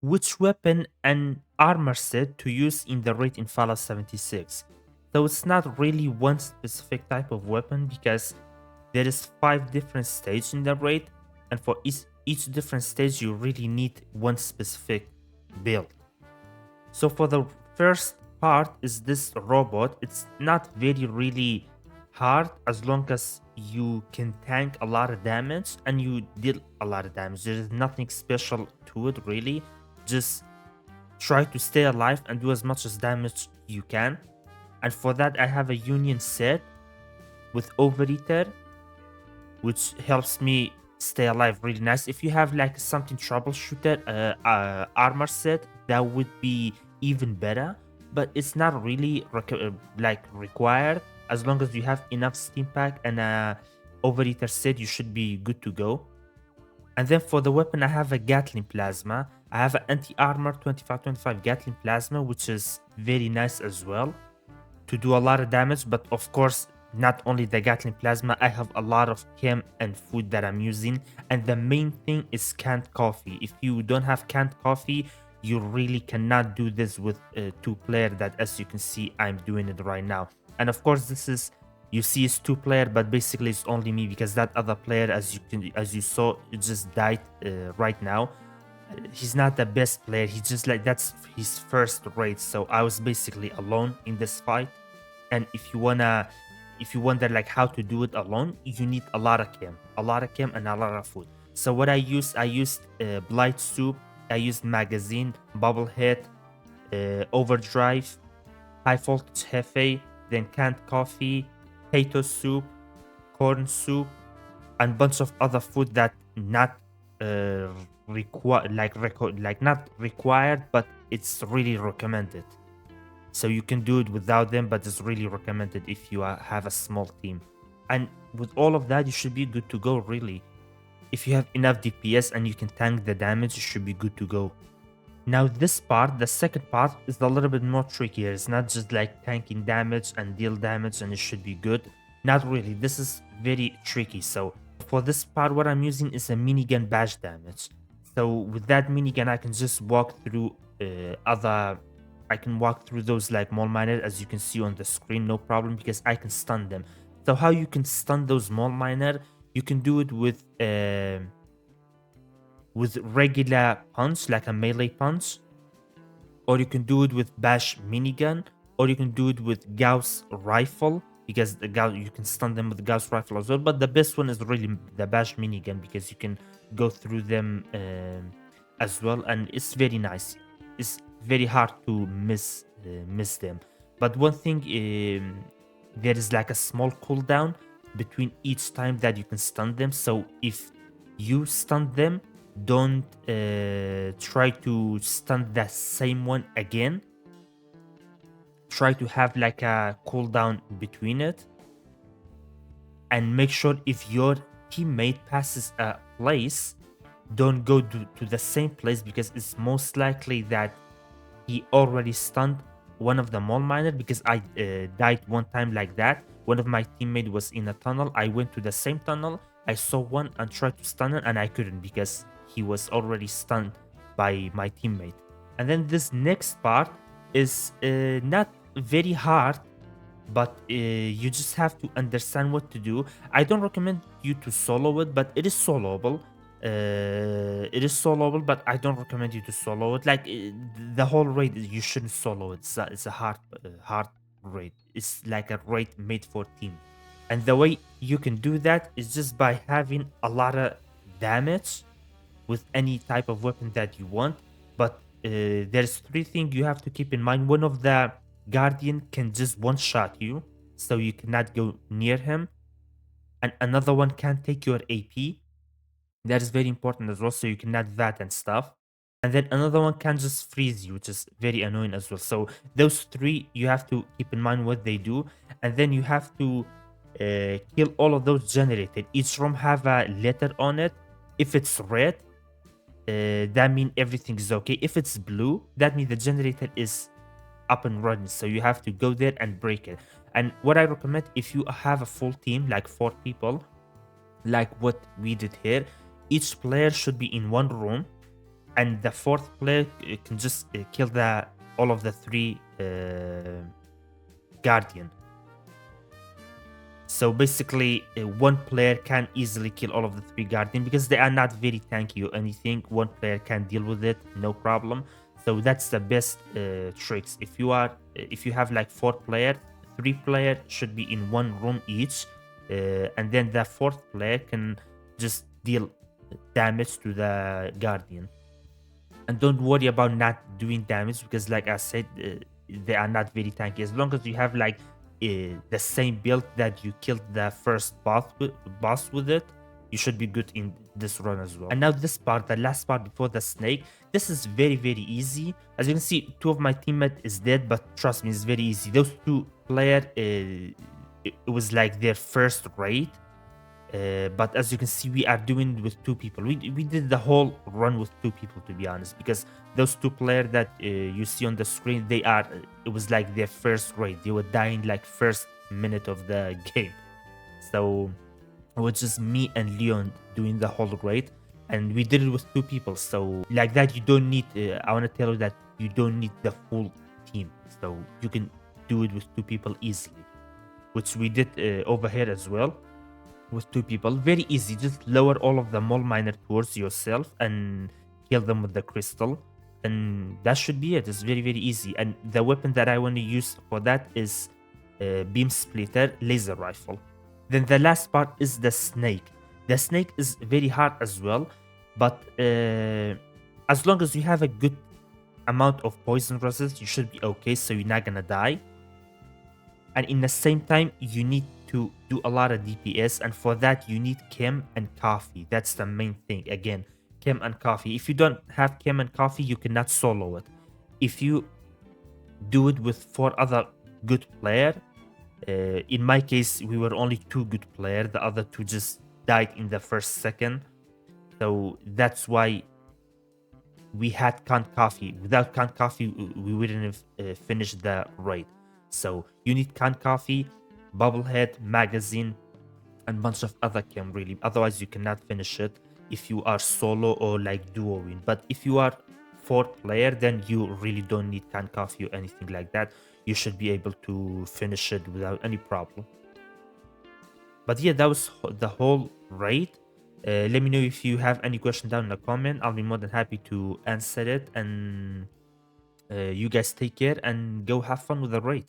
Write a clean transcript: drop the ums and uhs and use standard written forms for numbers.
which weapon and armor set to use in the raid in Fallout 76. So it's not really one specific type of weapon because there is 5 different stages in the raid, and for each different stage you really need one specific build. So for the first part is this robot. It's not very really hard as long as you can tank a lot of damage and you deal a lot of damage. There is nothing special to it really. Just try to stay alive and do as much as damage you can. And for that I have a union set with overeater, which helps me stay alive really nice. If you have like something troubleshooter armor set, that would be even better. But it's not really like required. As long as you have enough steam pack and overeater set, you should be good to go. And then for the weapon, I have a Gatling plasma. I have an anti-armor 25-25 Gatling plasma, which is very nice as well to do a lot of damage. But of course, not only the Gatling plasma, I have a lot of chem and food that I'm using. And the main thing is canned coffee. If you don't have canned coffee, you really cannot do this with 2-player, that as you can see, I'm doing it right now. And of course, this is, you see it's 2-player, but basically it's only me because that other player, as you saw, it just died right now. He's not the best player. He just like, that's his first raid, so I was basically alone in this fight. And if you wonder like how to do it alone, you need a lot of chem and a lot of food. So what I used blight soup, I used magazine, bubblehead, overdrive, high voltage hefe, then canned coffee, potato soup, corn soup, and bunch of other food that not not required, but it's really recommended. So you can do it without them, but it's really recommended if you have a small team. And with all of that, you should be good to go, really. If you have enough DPS and you can tank the damage, you should be good to go. Now this part, the second part, is a little bit more trickier. It's not just like tanking damage and deal damage and it should be good. Not really. This is very tricky. So for this part, what I'm using is a minigun bash damage. So with that minigun, I can just walk through I can walk through those like mole miner, as you can see on the screen, no problem, because I can stun them. So how you can stun those mole miner? You can do it with regular punch, like a melee punch, or you can do it with bash minigun, or you can do it with Gauss rifle, because the Gauss, you can stun them with the Gauss rifle as well. But the best one is really the bash minigun, because you can go through them as well, and it's very nice. It's very hard to miss them. But one thing, there is like a small cooldown between each time that you can stun them. So if you stun them, don't try to stun the same one again. Try to have like a cooldown between it, and make sure if your teammate passes a place, don't go to the same place, because it's most likely that he already stunned one of the mole miner, because I died one time like that. One of my teammates was in a tunnel. I went to the same tunnel. I saw one and tried to stun it, and I couldn't because he was already stunned by my teammate. And then this next part is not very hard, but you just have to understand what to do. I don't recommend you to solo it, but it is soloable. But I don't recommend you to solo it. Like the whole raid, you shouldn't solo it. It's a hard raid. It's like a raid made for team. And the way you can do that is just by having a lot of damage with any type of weapon that you want. But there's 3 things you have to keep in mind. One of the guardian can just one shot you, so you cannot go near him. And another one can take your AP. That is very important as well, so you can add that and stuff. And then another one can just freeze you, which is very annoying as well. So those 3, you have to keep in mind what they do. And then you have to kill all of those generated. Each room have a letter on it. If it's red, that means everything is okay. If it's blue, that means the generator is up and running. So you have to go there and break it. And what I recommend, if you have a full team, like 4 people, like what we did here, each player should be in one room, and the fourth player can just kill the all of the three guardian. So basically, one player can easily kill all of the three guardian because they are not very tanky or anything. One player can deal with it, no problem. So that's the best tricks. If you have like four player, three player should be in one room each, and then the fourth player can just deal damage to the guardian. And don't worry about not doing damage because, like I said, they are not very tanky. As long as you have like the same build that you killed the first boss with it, you should be good in this run as well. And now this part, the last part before the snake, this is very easy. As you can see, two of my teammates is dead, but trust me, it's very easy. Those two player, it was like their first raid. But as you can see, we are doing it with two people. We did the whole run with two people, to be honest, because those two players that you see on the screen, it was like their first raid. They were dying like first minute of the game. So it was just me and Leon doing the whole raid, and we did it with two people. So like that, you don't need, I want to tell you that you don't need the full team. So you can do it with two people easily, which we did over here as well. With two people, very easy. Just lower all of the mole miner towards yourself and kill them with the crystal, and that should be it. It's very easy. And the weapon that I want to use for that is beam splitter laser rifle. Then the last part is the snake. The snake is very hard as well, but as long as you have a good amount of poison resist, you should be okay, so you're not gonna die. And in the same time, you need to do a lot of DPS, and for that you need chem and coffee. That's the main thing. Again, chem and coffee. If you don't have chem and coffee, you cannot solo it. If you do it with 4 other good player, in my case we were only 2 good player, the other 2 just died in the first second, so that's why we had canned coffee. Without canned coffee, we wouldn't have finished the raid. So you need canned coffee, bubblehead, magazine, and bunch of other chem really. Otherwise, you cannot finish it if you are solo or like duoing. But if you are 4 player, then you really don't need canned coffee or anything like that. You should be able to finish it without any problem. But yeah, that was the whole raid. Let me know if you have any question down in the comment. I'll be more than happy to answer it. And you guys take care and go have fun with the raid.